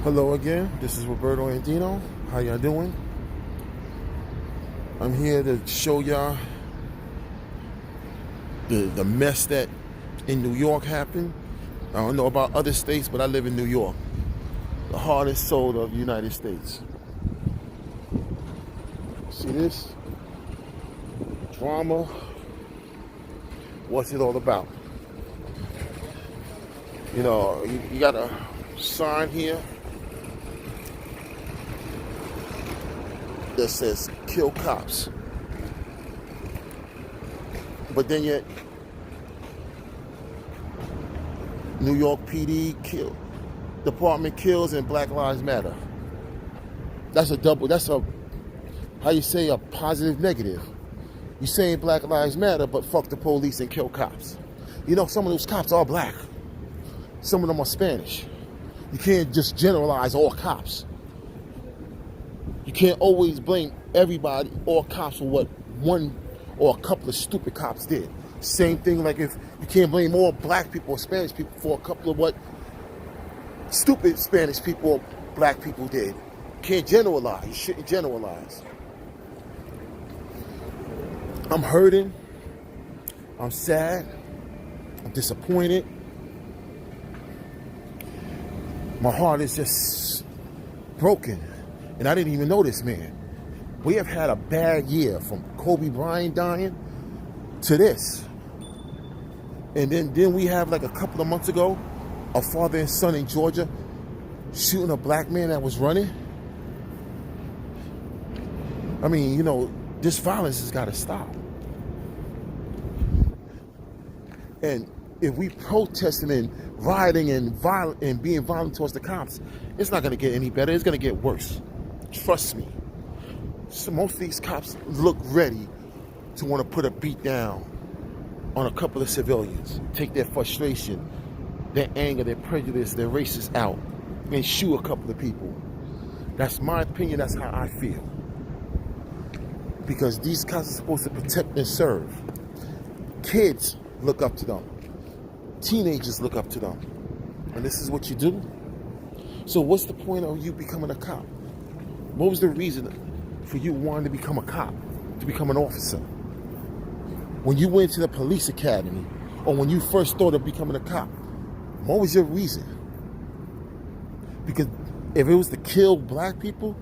Hello again, this is Roberto Andino. How y'all doing? I'm here to show y'all the mess that in New York happened. I don't know about other states, but I live in New York, the hardest soul of the United States. See this? Drama. What's it all about? You know, you got a sign here that says kill cops. But then yet, New York PD department kills and Black Lives Matter. That's how you say a positive negative. You saying Black Lives Matter, but fuck the police and kill cops. You know, some of those cops are black. Some of them are Spanish. You can't just generalize all cops. You can't always blame everybody, all cops, for what one or a couple of stupid cops did. Same thing like if you can't blame all black people or Spanish people for a couple of what stupid Spanish people or black people did. You can't generalize. You shouldn't generalize. I'm hurting. I'm sad. I'm disappointed. My heart is just broken. And I didn't even know this man. We have had a bad year from Kobe Bryant dying to this. And then we have like a couple of months ago, a father and son in Georgia shooting a black man that was running. I mean, you know, this violence has got to stop. And if we protesting and rioting and being violent towards the cops, it's not going to get any better. It's going to get worse. Trust me. So most of these cops look ready to want to put a beat down on a couple of civilians, take their frustration, their anger, their prejudice, their racist out, and shoot a couple of people. That's my opinion. That's how I feel. Because these cops are supposed to protect and serve. Kids look up to them. Teenagers look up to them. And this is what you do? So what's the point of you becoming a cop? What was the reason for you wanting to become a cop, to become an officer? When you went to the police academy, or when you first thought of becoming a cop, what was your reason? Because if it was to kill black people,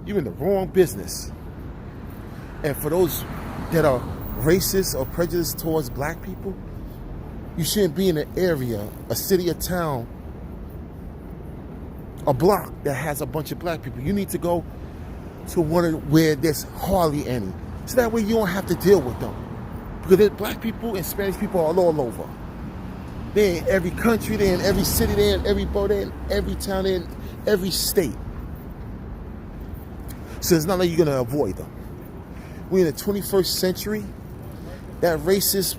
you're in the wrong business. And for those that are racist or prejudiced towards black people, you shouldn't be in an area, a city or town, a block that has a bunch of black people. You need to go to one where there's hardly any. So that way you don't have to deal with them. Because there's black people and Spanish people are all over. They're in every country, they're in every city, they're in every borough, they're in every town, they're in every state. So it's not like you're going to avoid them. We're in the 21st century. That racist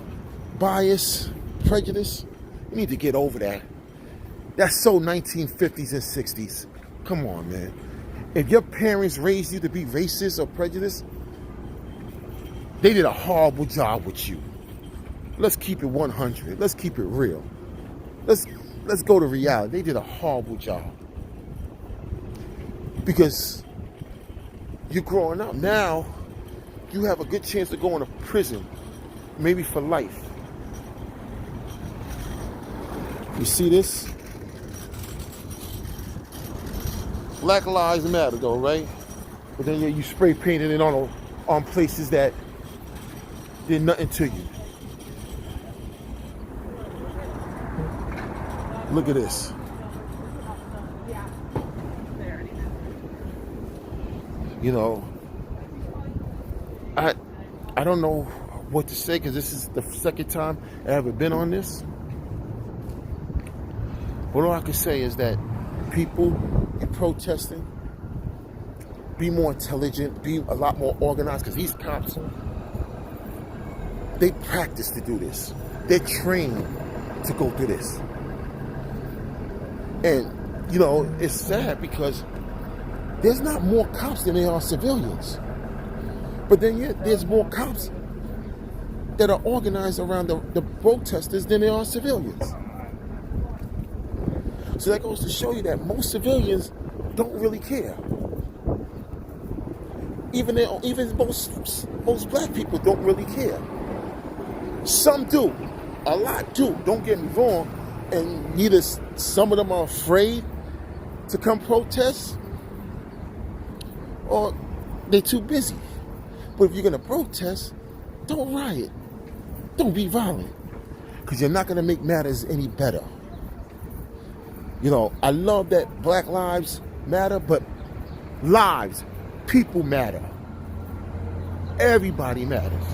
bias, prejudice, you need to get over that. That's so 1950s and 60s. Come on, man. If your parents raised you to be racist or prejudiced, they did a horrible job with you. Let's keep it 100. Let's keep it real. Let's go to reality. They did a horrible job. Because you're growing up. Now, you have a good chance of going to prison. Maybe for life. You see this? Black Lives Matter, though, right? But then you spray painted it on places that did nothing to you. Look at this. You know, I don't know what to say because this is the second time I've ever been on this. But all I can say is that people in protesting, be more intelligent, be a lot more organized, because these cops, they practice to do this. They're trained to go through this. And, you know, it's sad because there's not more cops than there are civilians. But then yet there's more cops that are organized around the protesters than there are civilians. So that goes to show you that most civilians don't really care. Even most black people don't really care. Some do, a lot do. Don't get me wrong, and either some of them are afraid to come protest, or they're too busy. But if you're gonna protest, don't riot, don't be violent, because you're not gonna make matters any better. You know, I love that Black Lives Matter, but people matter. Everybody matters.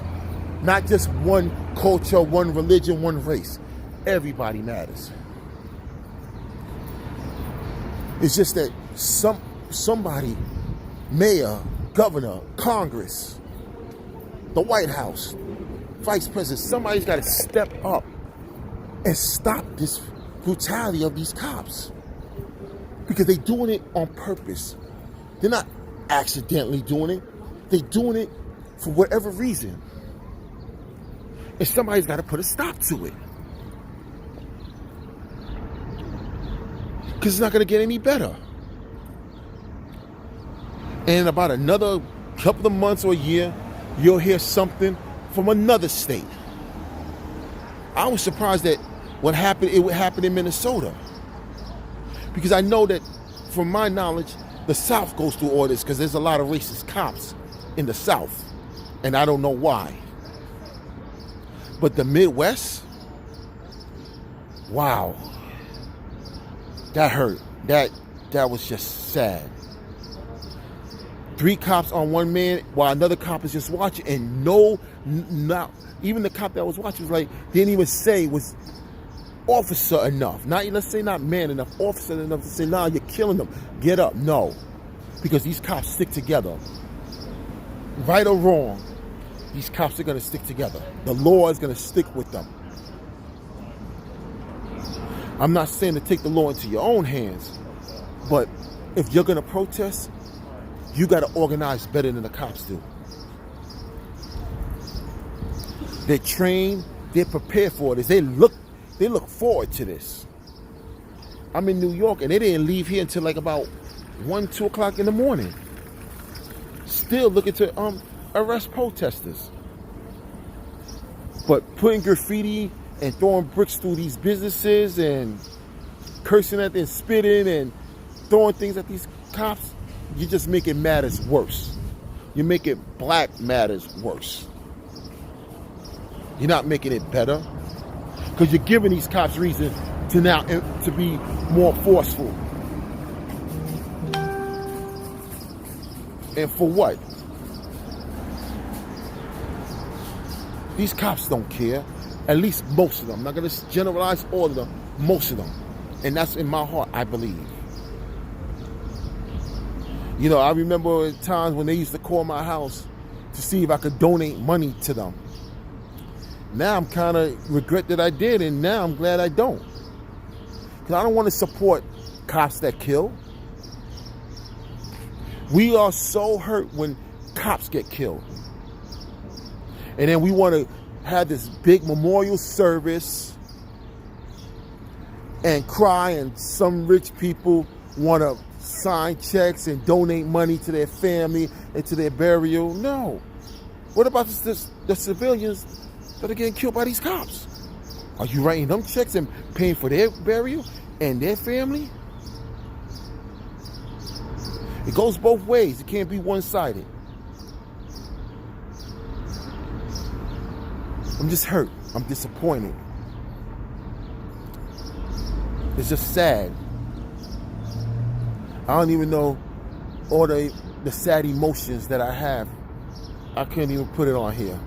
Not just one culture, one religion, one race. Everybody matters. It's just that somebody, mayor, governor, Congress, the White House, vice president, somebody's got to step up and stop this brutality of these cops. Because they're doing it on purpose. They're not accidentally doing it. They're doing it for whatever reason. And somebody's got to put a stop to it. Because it's not going to get any better. And in about another couple of months or a year, you'll hear something from another state. I was surprised that it would happen in Minnesota. Because I know that, from my knowledge, the South goes through all this because there's a lot of racist cops in the South. And I don't know why. But the Midwest, wow. That hurt. That was just sad. 3 cops on one man while another cop is just watching, and not even the cop that was watching was like, didn't even say was officer enough. Let's say not man enough, officer enough to say, nah, you're killing them. Get up. No. Because these cops stick together. Right or wrong, these cops are going to stick together. The law is going to stick with them. I'm not saying to take the law into your own hands, but if you're going to protest, you got to organize better than the cops do. They're trained, they're prepared for this. They look forward to this. I'm in New York and they didn't leave here until like about 1, 2 o'clock in the morning. Still looking to arrest protesters. But putting graffiti and throwing bricks through these businesses and cursing at them, spitting and throwing things at these cops, you're just making matters worse. You're making black matters worse. You're not making it better. Because you're giving these cops reason to be more forceful. And for what? These cops don't care. At least most of them. I'm not going to generalize all of them. Most of them. And that's in my heart, I believe. You know, I remember times when they used to call my house to see if I could donate money to them. Now I'm kind of regret that I did, and now I'm glad I don't. Because I don't want to support cops that kill. We are so hurt when cops get killed. And then we want to have this big memorial service and cry, and some rich people want to sign checks and donate money to their family and to their burial. No. What about the civilians that are getting killed by these cops? Are you writing them checks and paying for their burial and their family? It goes both ways. It can't be one-sided. I'm just hurt. I'm disappointed. It's just sad. I don't even know all the sad emotions that I have. I couldn't even put it on here.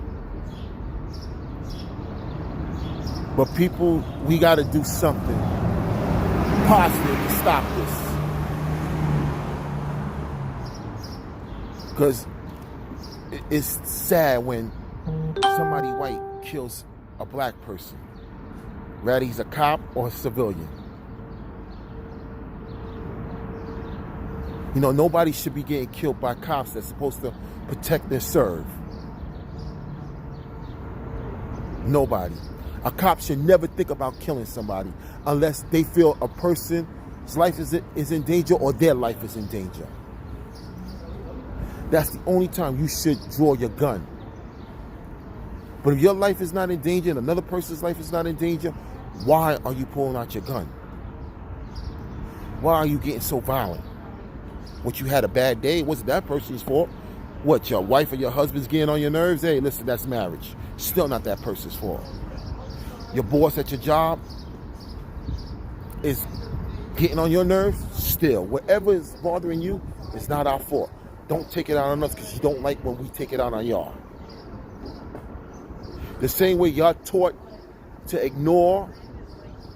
But people, we got to do something positive to stop this. Because it's sad when somebody white kills a black person, whether he's a cop or a civilian. You know, nobody should be getting killed by cops that's supposed to protect and serve. Nobody. A cop should never think about killing somebody unless they feel a person life is in danger or their life is in danger. That's the only time you should draw your gun. But if your life is not in danger and another person's life is not in danger, why are you pulling out your gun? Why are you getting so violent? What, you had a bad day? It wasn't that person's fault. What, your wife or your husband's getting on your nerves? Hey, listen, that's marriage. Still not that person's fault. Your boss at your job is getting on your nerves? Still. Whatever is bothering you, it's not our fault. Don't take it out on us because you don't like when we take it out on y'all. The same way y'all taught to ignore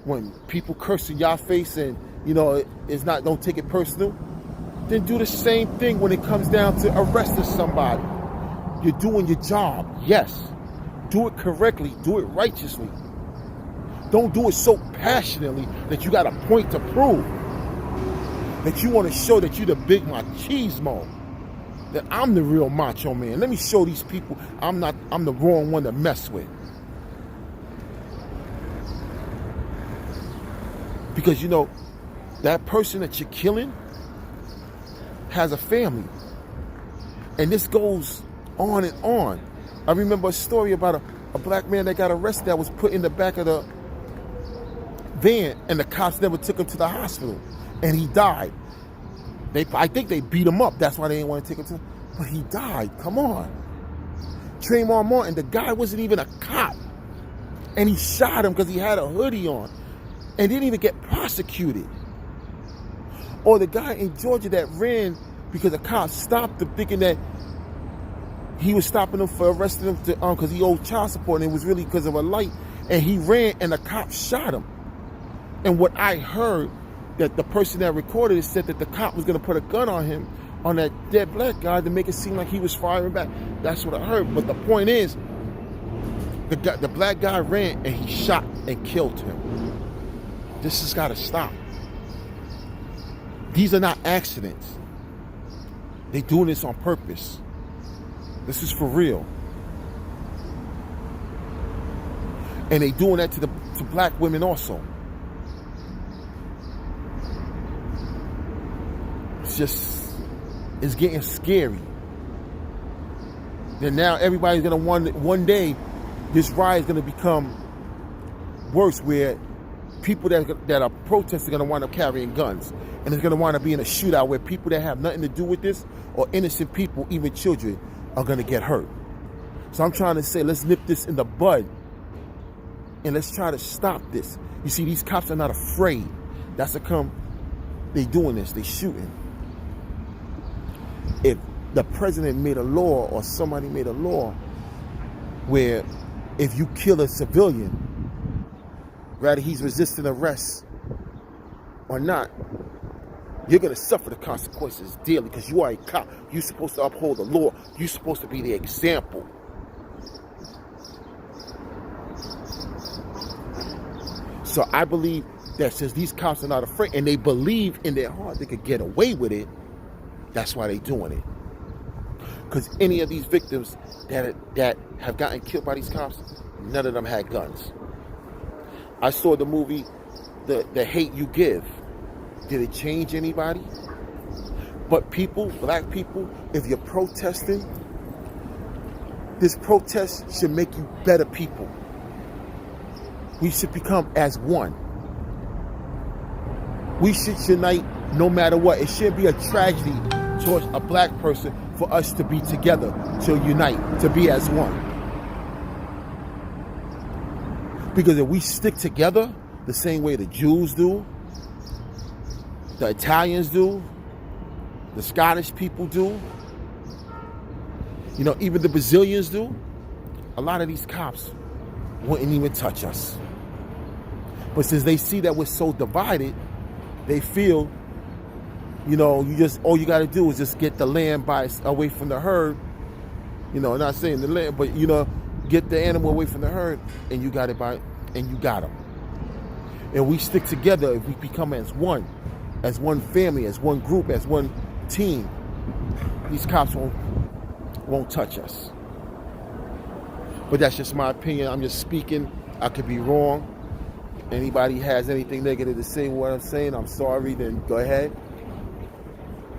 when people curse in y'all face and, you know, it's not, don't take it personal, then do the same thing when it comes down to arresting somebody. You're doing your job, yes. Do it correctly, do it righteously. Don't do it so passionately that you got a point to prove. That you want to show that you're the big machismo. That I'm the real macho man. Let me show these people I'm the wrong one to mess with. Because, you know, that person that you're killing has a family. And this goes on and on. I remember a story about a black man that got arrested that was put in the back of the van and the cops never took him to the hospital. And he died. I think they beat him up. That's why they didn't want to take him to. But he died. Come on. Trayvon Martin, the guy wasn't even a cop. And he shot him because he had a hoodie on. And didn't even get prosecuted. Or the guy in Georgia that ran because the cops stopped him thinking that he was stopping him for arresting him because he owed child support and it was really because of a light. And he ran and the cops shot him. And what I heard, that the person that recorded it said that the cop was going to put a gun on him, on that dead black guy, to make it seem like he was firing back. That's what I heard. But the point is, the black guy ran and he shot and killed him. This has got to stop. These are not accidents. They're doing this on purpose. This is for real. And they doing that to black women also. It's getting scary. And now everybody's gonna one day this riot is gonna become worse, where people that are protesting are gonna wind up carrying guns, and it's gonna wind up being a shootout where people that have nothing to do with this, or innocent people, even children, are gonna get hurt. So I'm trying to say, let's nip this in the bud, and let's try to stop this. You see, these cops are not afraid. That's how come they doing this. They shooting. If the president made a law or somebody made a law where if you kill a civilian, whether he's resisting arrest or not, you're going to suffer the consequences daily because you are a cop. You're supposed to uphold the law. You're supposed to be the example. So I believe that since these cops are not afraid and they believe in their heart they could get away with it, that's why they're doing it. Because any of these victims that have gotten killed by these cops, none of them had guns. I saw the movie, The Hate U Give. Did it change anybody? But people, black people, if you're protesting, this protest should make you better people. We should become as one. We should unite no matter what. It shouldn't be a tragedy towards a black person for us to be together, to unite, to be as one. Because if we stick together the same way the Jews do, the Italians do, the Scottish people do, you know, even the Brazilians do, a lot of these cops wouldn't even touch us. But since they see that we're so divided, they feel, you know, all you got to do is just get the lamb away from the herd. You know, not saying the lamb, but, you know, get the animal away from the herd, and you got them. And we stick together, if we become as one family, as one group, as one team, these cops won't touch us. But that's just my opinion. I'm just speaking. I could be wrong. Anybody has anything negative to say what I'm saying, I'm sorry, then go ahead.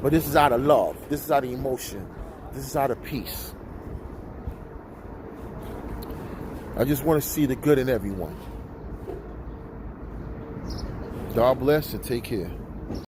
But this is out of love. This is out of emotion. This is out of peace. I just want to see the good in everyone. God bless and take care.